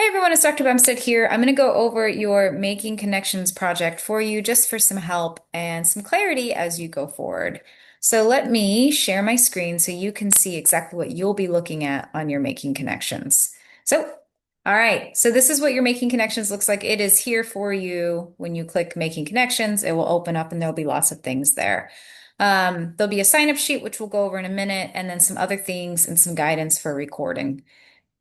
Hey everyone, it's Dr. Bumstead here. I'm going to go over your Making Connections project for you just for some help and some clarity as you go forward. So let me share my screen so you can see exactly what you'll be looking at on your Making Connections. So, all right, so this is what your Making Connections looks like. It is here for you. When you click Making Connections, it will open up and there'll be lots of things there. There'll be a sign-up sheet, which we'll go over in a minute, and then some other things and some guidance for recording.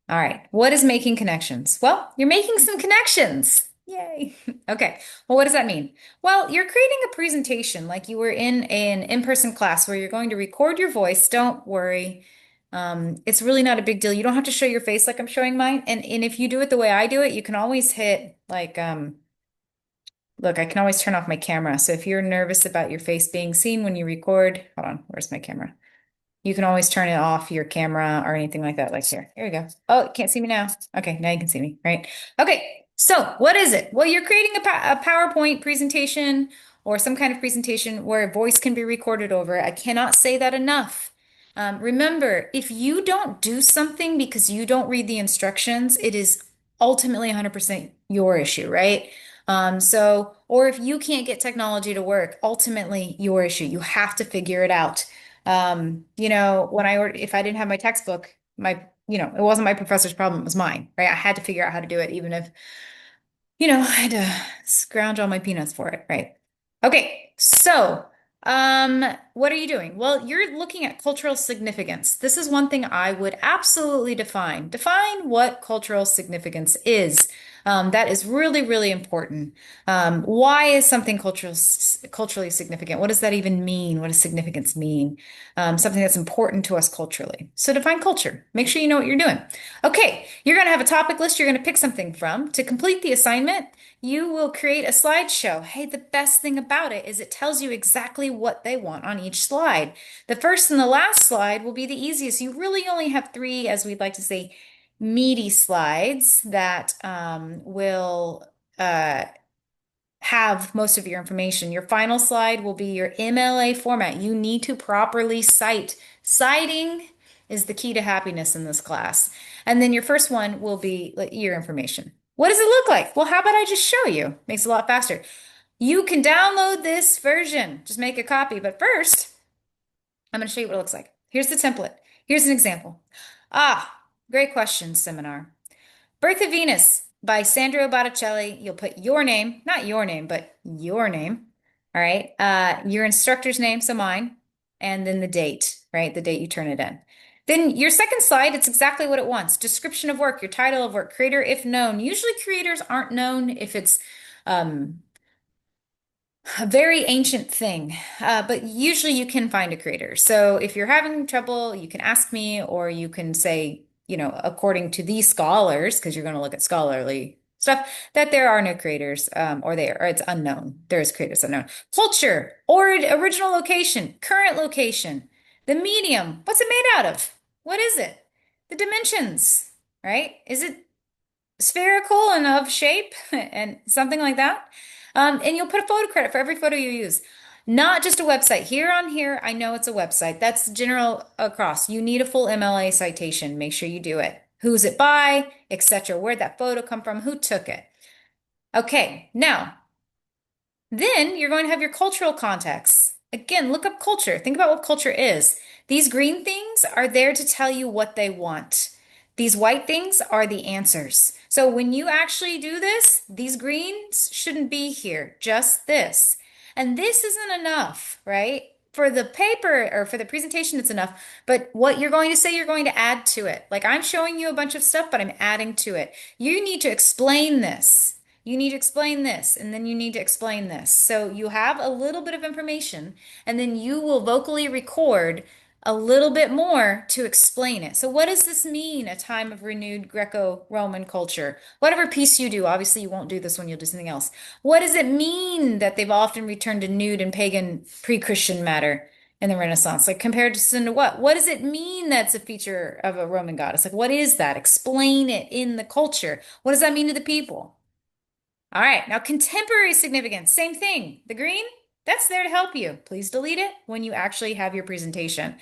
All right. What is making connections? Well, you're making some connections. Yay. Okay. Well, what does that mean? Well, you're creating a presentation like you were in an in-person class where you're going to record your voice. Don't worry. It's really not a big deal. You don't have to show your face like I'm showing mine. And if you do it the way I do it, you can always hit like, look, I can always turn off my camera. So if you're nervous about your face being seen when you record, hold on, where's my camera? You can always turn it off your camera or anything like that. Like here we go. Oh, you can't see me now. Okay, now you can see me, right? Okay, so what is it? Well, you're creating a PowerPoint presentation or some kind of presentation where a voice can be recorded over. I cannot say that enough. Remember, if you don't do something because you don't read the instructions, it is ultimately 100% your issue, right? Or if you can't get technology to work, ultimately your issue. You have to figure it out. When if I didn't have my textbook, it wasn't my professor's problem, it was mine, right? I had to figure out how to do it, even if, I had to scrounge all my peanuts for it, right? Okay, so, what are you doing? Well, you're looking at cultural significance. This is one thing I would absolutely define. Define what cultural significance is. That is really, really important. Why is something culturally significant? What does that even mean? What does significance mean? Something that's important to us culturally. So define culture. Make sure you know what you're doing. Okay, you're going to have a topic list you're going to pick something from. To complete the assignment, you will create a slideshow. Hey, the best thing about it is it tells you exactly what they want on each slide. The first and the last slide will be the easiest. You really only have three, as we'd like to say, meaty slides that will have most of your information. Your final slide will be your MLA format. You need to properly cite. Citing is the key to happiness in this class. And then your first one will be like, your information. What does it look like? Well, how about I just show you? Makes it a lot faster. You can download this version. Just make a copy. But first, I'm going to show you what it looks like. Here's the template. Here's an example. Great question, seminar. Birth of Venus by Sandro Botticelli. You'll put your name, not your name, but your name. All right. Your instructor's name, so mine, and then the date, right? The date you turn it in. Then your second slide, it's exactly what it wants. Description of work, your title of work, creator if known. Usually creators aren't known if it's um, a very ancient thing, but usually you can find a creator. So if you're having trouble, you can ask me, or you can say, according to these scholars, because you're going to look at scholarly stuff, that there are no creators, or it's unknown. There is creators unknown. Culture, or original location, current location, the medium. What's it made out of? What is it? The dimensions, right? Is it spherical and of shape and something like that? And you'll put a photo credit for every photo you use. Not just a website. Here on here, I know it's a website. That's general across. You need a full MLA citation. Make sure you do it. Who's it by, etc. Where'd that photo come from? Who took it? Okay, now, then you're going to have your cultural context. Again, look up culture. Think about what culture is. These green things are there to tell you what they want. These white things are the answers. So when you actually do this, these greens shouldn't be here, just this. And this isn't enough, right? For the paper or for the presentation, it's enough. But what you're going to say, you're going to add to it. Like I'm showing you a bunch of stuff, but I'm adding to it. You need to explain this. You need to explain this, and then you need to explain this. So you have a little bit of information, and then you will vocally record a little bit more to explain it. So what does this mean, a time of renewed Greco-Roman culture? Whatever piece you do, obviously you won't do this one, you'll do something else. What does it mean that they've often returned to nude and pagan pre-Christian matter in the Renaissance? Like compared to what? What does it mean that's a feature of a Roman goddess? Like what is that? Explain it in the culture. What does that mean to the people? All right, now contemporary significance, same thing. The green, that's there to help you. Please delete it when you actually have your presentation.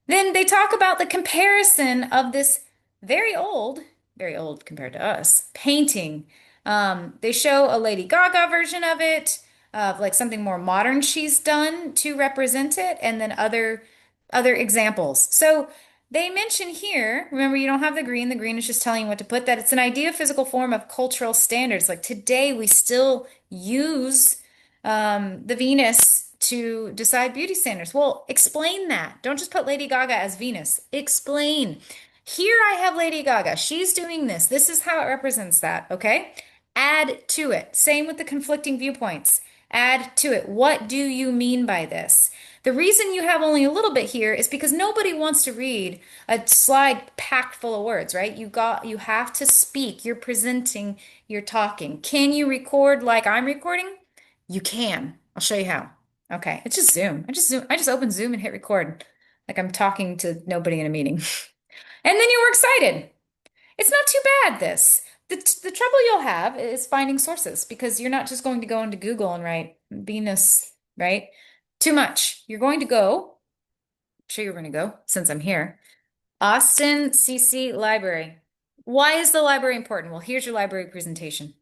Then they talk about the comparison of this very old very old compared to us. Painting. They show a Lady Gaga version of it, of like something more modern she's done to represent it, and then other examples. So they mention here, remember you don't have the green. The green is just telling you what to put, that it's an idea physical form of cultural standards. Like today we still use the Venus to decide beauty standards. Well, explain that. Don't just put Lady Gaga as Venus. Explain. Here I have Lady Gaga. She's doing this. This is how it represents that, okay? Add to it. Same with the conflicting viewpoints. Add to it. What do you mean by this? The reason you have only a little bit here is because nobody wants to read a slide packed full of words, right? You have to speak. You're presenting, you're talking. Can you record like I'm recording? You can. I'll show you how. Okay, it's just Zoom. I just open Zoom and hit record like I'm talking to nobody in a meeting. And then you were excited. It's not too bad, this. The trouble you'll have is finding sources because you're not just going to go into Google and write Venus, right? Too much. You're going to go, I'm sure you're going to go since I'm here. Austin CC Library. Why is the library important? Well, here's your library presentation.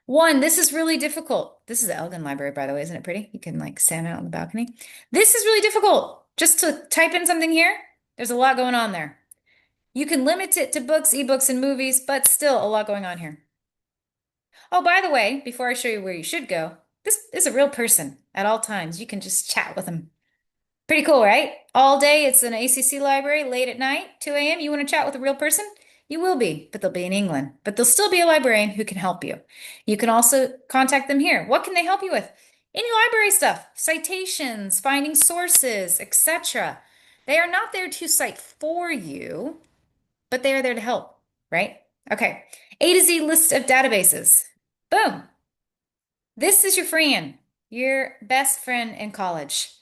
One, this is really difficult. This is the Elgin Library, by the way. Isn't it pretty? You can like stand out on the balcony. This is really difficult. Just to type in something here, there's a lot going on there. You can limit it to books, ebooks, and movies, but still a lot going on here. Oh, by the way, before I show you where you should go, this is a real person at all times. You can just chat with them. Pretty cool, right? All day, it's an ACC library. Late at night, 2 a.m., you want to chat with a real person? You will be, but they'll be in England. But they'll still be a librarian who can help you. You can also contact them here. What can they help you with? Any library stuff, citations, finding sources, etc. They are not there to cite for you, but they are there to help, right? Okay. A to Z list of databases. Boom. This is your friend, your best friend in college.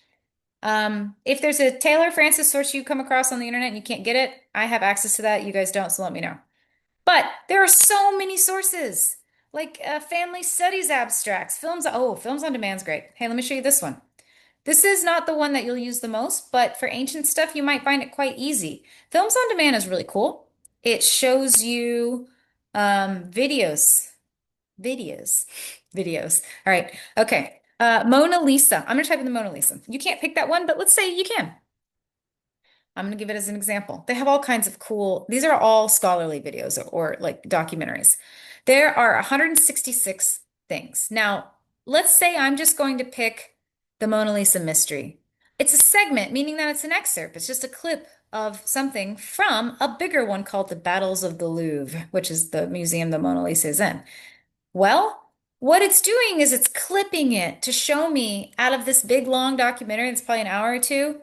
If there's a Taylor Francis source you come across on the internet and you can't get it, I have access to that. You guys don't, so let me know. But there are so many sources, like family studies abstracts, films. Oh, Films on Demand's great. Hey, let me show you this one. This is not the one that you'll use the most, but for ancient stuff, you might find it quite easy. Films on Demand is really cool. It shows you videos, videos, videos. All right. Okay. Mona Lisa. I'm going to type in the Mona Lisa. You can't pick that one, but let's say you can. I'm going to give it as an example. They have all kinds of cool, these are all scholarly videos or like documentaries. There are 166 things. Now, let's say I'm just going to pick the Mona Lisa mystery. It's a segment, meaning that it's an excerpt. It's just a clip of something from a bigger one called The Battles of the Louvre, which is the museum the Mona Lisa is in. Well, what it's doing is it's clipping it to show me out of this big long documentary, it's probably an hour or two.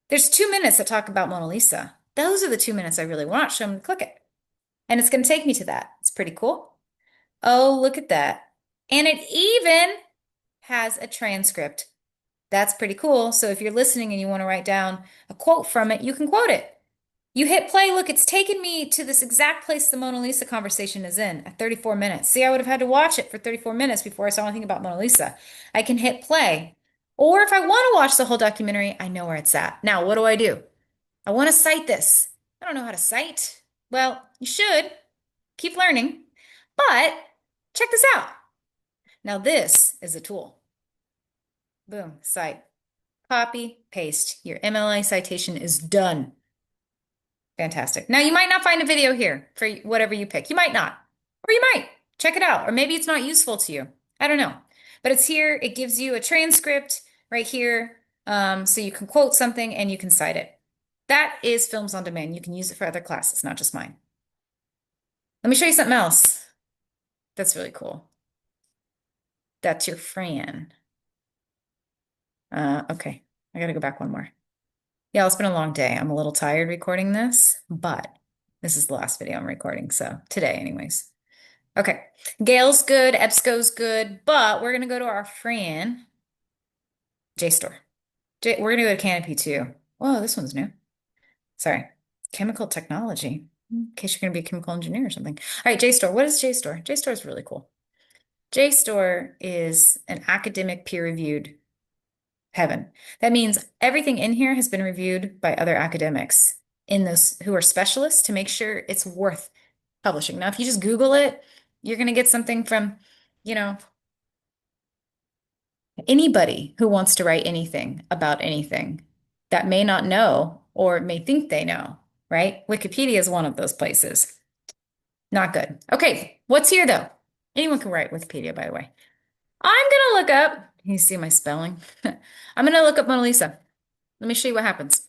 There's 2 minutes that talk about Mona Lisa. Those are the 2 minutes I really want. So I'm going to click it. And it's going to take me to that. It's pretty cool. Oh, look at that. And it even has a transcript. That's pretty cool. So if you're listening and you want to write down a quote from it, you can quote it. You hit play. Look, it's taken me to this exact place the Mona Lisa conversation is in at 34 minutes. See, I would have had to watch it for 34 minutes before I saw anything about Mona Lisa. I can hit play. Or if I want to watch the whole documentary, I know where it's at. Now, what do? I want to cite this. I don't know how to cite. Well, you should keep learning, but check this out. Now, this is a tool. Boom, cite. Copy, paste. Your MLA citation is done. Fantastic. Now, you might not find a video here for whatever you pick. You might not, or you might. Check it out, or maybe it's not useful to you. I don't know. But it's here. It gives you a transcript right here, so you can quote something and you can cite it. That is Films on Demand. You can use it for other classes, not just mine. Let me show you something else. That's really cool. That's your Fran. Okay, I gotta go back one more. Yeah, it's been a long day. I'm a little tired recording this, but this is the last video I'm recording, so today anyways. Okay, Gale's good, EBSCO's good, but we're gonna go to our Fran JSTOR. We're gonna go to Canopy too. Whoa, this one's new. Sorry, chemical technology. In case you're going to be a chemical engineer or something. All right, JSTOR. What is JSTOR? JSTOR is really cool. JSTOR is an academic peer-reviewed heaven. That means everything in here has been reviewed by other academics in those who are specialists to make sure it's worth publishing. Now, if you just Google it, you're going to get something from, you know, anybody who wants to write anything about anything that may not know or may think they know, right? Wikipedia is one of those places. Not good. Okay, what's here though? Anyone can write Wikipedia, by the way. I'm gonna look up, you see my spelling? I'm gonna look up Mona Lisa. Let me show you what happens.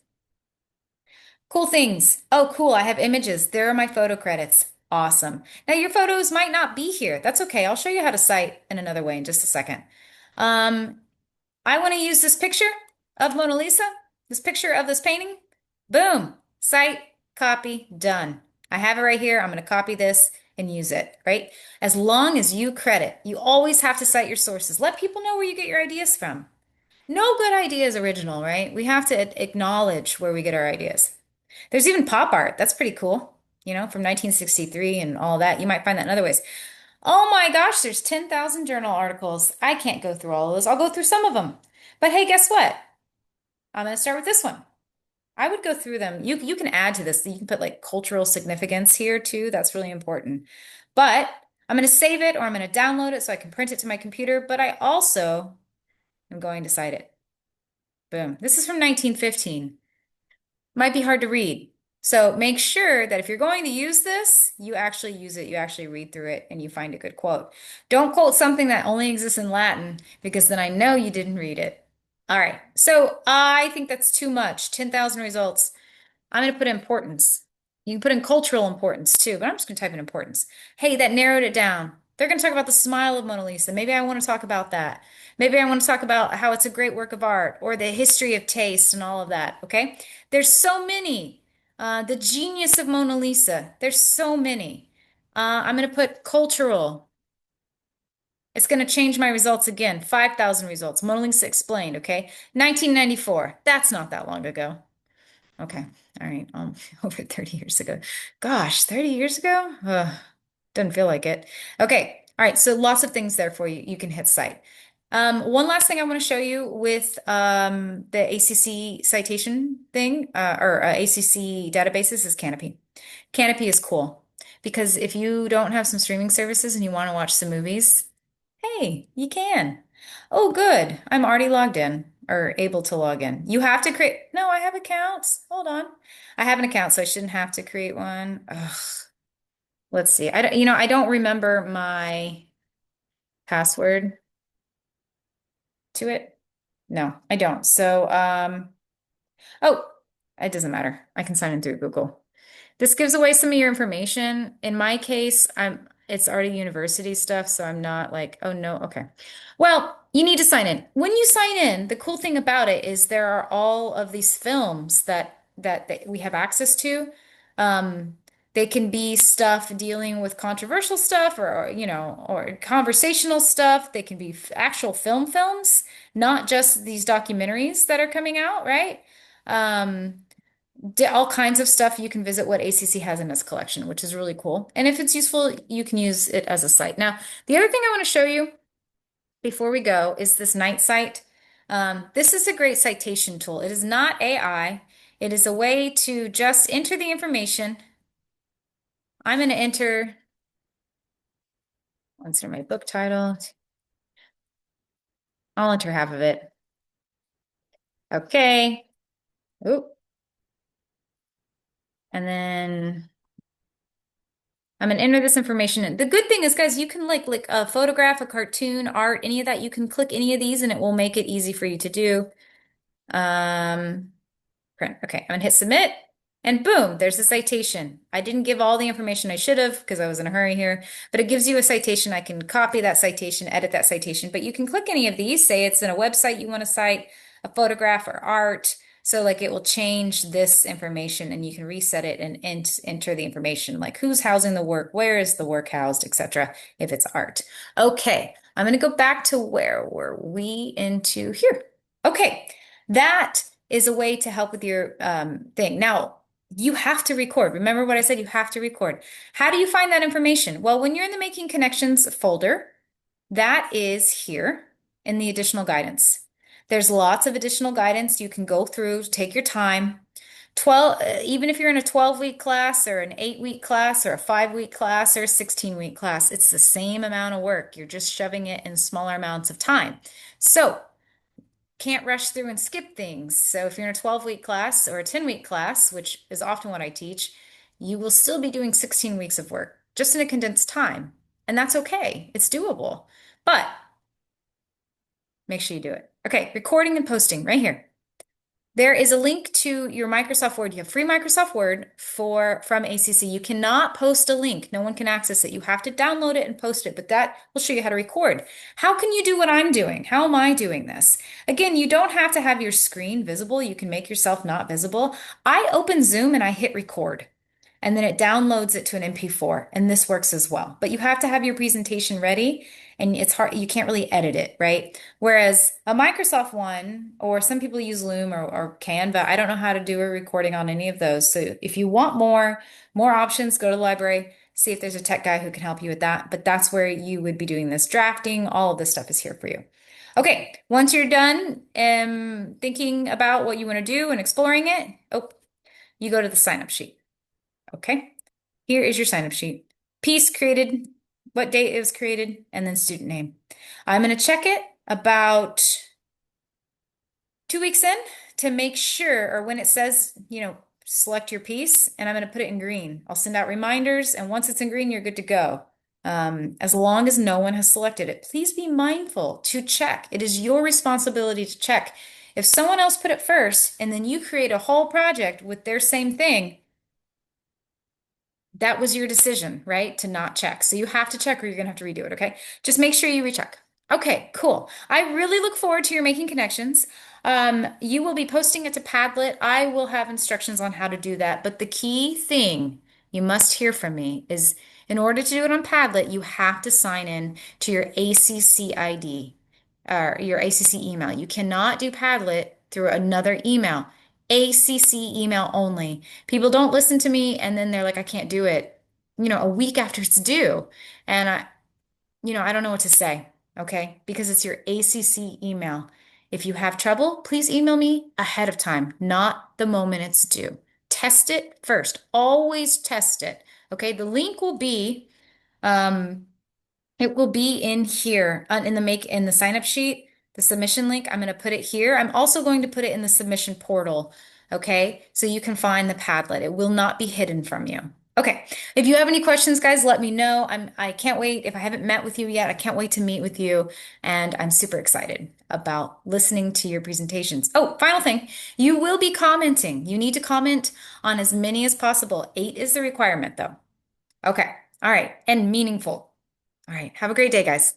Cool things. Oh, cool. I have images. There are my photo credits. Awesome. Now your photos might not be here. That's okay. I'll show you how to cite in another way in just a second. Um, I want to use this picture of Mona Lisa, this picture of this painting. Boom. Cite, copy, done. I have it right here. I'm going to copy this and use it, right? As long as you credit, you always have to cite your sources. Let people know where you get your ideas from. No good idea is original, right? We have to acknowledge where we get our ideas. There's even pop art. That's pretty cool, from 1963 and all that. You might find that in other ways. Oh my gosh, there's 10,000 journal articles. I can't go through all of those. I'll go through some of them. But hey, guess what? I'm going to start with this one. I would go through them. You can add to this. You can put like cultural significance here too. That's really important. But I'm going to save it or I'm going to download it so I can print it to my computer. But I also am going to cite it. Boom. This is from 1915. Might be hard to read. So make sure that if you're going to use this, you actually use it, you actually read through it, and you find a good quote. Don't quote something that only exists in Latin because then I know you didn't read it. All right, so I think that's too much. 10,000 results. I'm going to put importance. You can put in cultural importance too, but I'm just going to type in importance. Hey, that narrowed it down. They're going to talk about the smile of Mona Lisa. Maybe I want to talk about that. Maybe I want to talk about how it's a great work of art or the history of taste and all of that. Okay. There's so many. The genius of Mona Lisa. There's so many. I'm going to put cultural. It's going to change my results again. 5,000 results. Mona Lisa explained. Okay. 1994. That's not that long ago. Okay. All right. Over 30 years ago. Gosh, 30 years ago? Doesn't feel like it. Okay. All right. So lots of things there for you. You can hit cite. One last thing I want to show you with the ACC citation thing or ACC databases is Canopy. Canopy is cool because if you don't have some streaming services and you want to watch some movies, hey, you can. Oh, good. I'm already logged in or able to log in. You have to create. No, I have accounts. Hold on. I have an account, so I shouldn't have to create one. Ugh. Let's see. I don't remember my password to it. No, I don't. So, oh, it doesn't matter. I can sign in through Google. This gives away some of your information. In my case, it's already university stuff, so I'm not like, oh no, okay. Well, you need to sign in. When you sign in, the cool thing about it is there are all of these films that we have access to. Um, they can be stuff dealing with controversial stuff or conversational stuff. They can be actual films, not just these documentaries that are coming out, right? Um, all kinds of stuff. You can visit what ACC has in its collection, which is really cool. And if it's useful, you can use it as a site. Now, the other thing I want to show you before we go is this Night Cite. This is a great citation tool. It is not AI. It is a way to just enter the information. I'm going to enter my book title. I'll enter half of it. Okay. Oop. And then I'm gonna enter this information in. The good thing is, guys, you can like a photograph, a cartoon, art, any of that. You can click any of these and it will make it easy for you to do. Print. Okay, I'm gonna hit submit and boom, there's a citation. I didn't give all the information I should have because I was in a hurry here, but it gives you a citation. I can copy that citation, edit that citation, but you can click any of these, say it's in a website you want to cite, a photograph or art. So like it will change this information and you can reset it and enter the information like who's housing the work, where is the work housed, etc. if it's art. Okay, I'm going to go back to where were we into here. Okay, that is a way to help with your thing. Now, you have to record. Remember what I said? You have to record. How do you find that information? Well, when you're in the Making Connections folder, that is here in the additional guidance. There's lots of additional guidance you can go through, take your time. 12, even if you're in a 12-week class or an 8-week class or a 5-week class or a 16-week class, it's the same amount of work. You're just shoving it in smaller amounts of time. So can't rush through and skip things. So if you're in a 12-week class or a 10-week class, which is often what I teach, you will still be doing 16 weeks of work just in a condensed time. And that's okay. It's doable. But make sure you do it. Okay, recording and posting right here. There is a link to your Microsoft Word. You have free Microsoft Word from ACC. You cannot post a link. No one can access it. You have to download it and post it, but that will show you how to record. How can you do what I'm doing? How am I doing this? Again, you don't have to have your screen visible. You can make yourself not visible. I open Zoom and I hit record, and then it downloads it to an MP4, and this works as well. But you have to have your presentation ready, and it's hard, you can't really edit it, right? Whereas a Microsoft one, or some people use Loom or Canva, I don't know how to do a recording on any of those. So if you want more options, go to the library, see if there's a tech guy who can help you with that. But that's where you would be doing this drafting. All of this stuff is here for you. Okay, once you're done thinking about what you want to do and exploring it, you go to the sign up sheet. Okay, here is your sign up sheet. Piece created, what date it was created, and then student name. I'm going to check it about 2 weeks in to make sure, or when it says, select your piece, and I'm going to put it in green. I'll send out reminders, and once it's in green, you're good to go. As long as no one has selected it, please be mindful to check. It is your responsibility to check. If someone else put it first, and then you create a whole project with their same thing, that was your decision, right? To not check. So you have to check or you're going to have to redo it, okay? Just make sure you recheck. Okay, cool. I really look forward to your making connections. You will be posting it to Padlet. I will have instructions on how to do that. But the key thing you must hear from me is in order to do it on Padlet, you have to sign in to your ACC ID or your ACC email. You cannot do Padlet through another email. ACC email only. People don't listen to me and then they're like, I can't do it, a week after it's due. And I don't know what to say, okay? Because it's your ACC email. If you have trouble, please email me ahead of time, not the moment it's due. Test it first. Always test it. Okay? The link will be it will be in here in the sign up sheet, the submission link. I'm going to put it here. I'm also going to put it in the submission portal. Okay. So you can find the Padlet. It will not be hidden from you. Okay. If you have any questions, guys, let me know. I can't wait. If I haven't met with you yet, I can't wait to meet with you. And I'm super excited about listening to your presentations. Oh, final thing. You will be commenting. You need to comment on as many as possible. 8 is the requirement though. Okay. All right. And meaningful. All right. Have a great day, guys.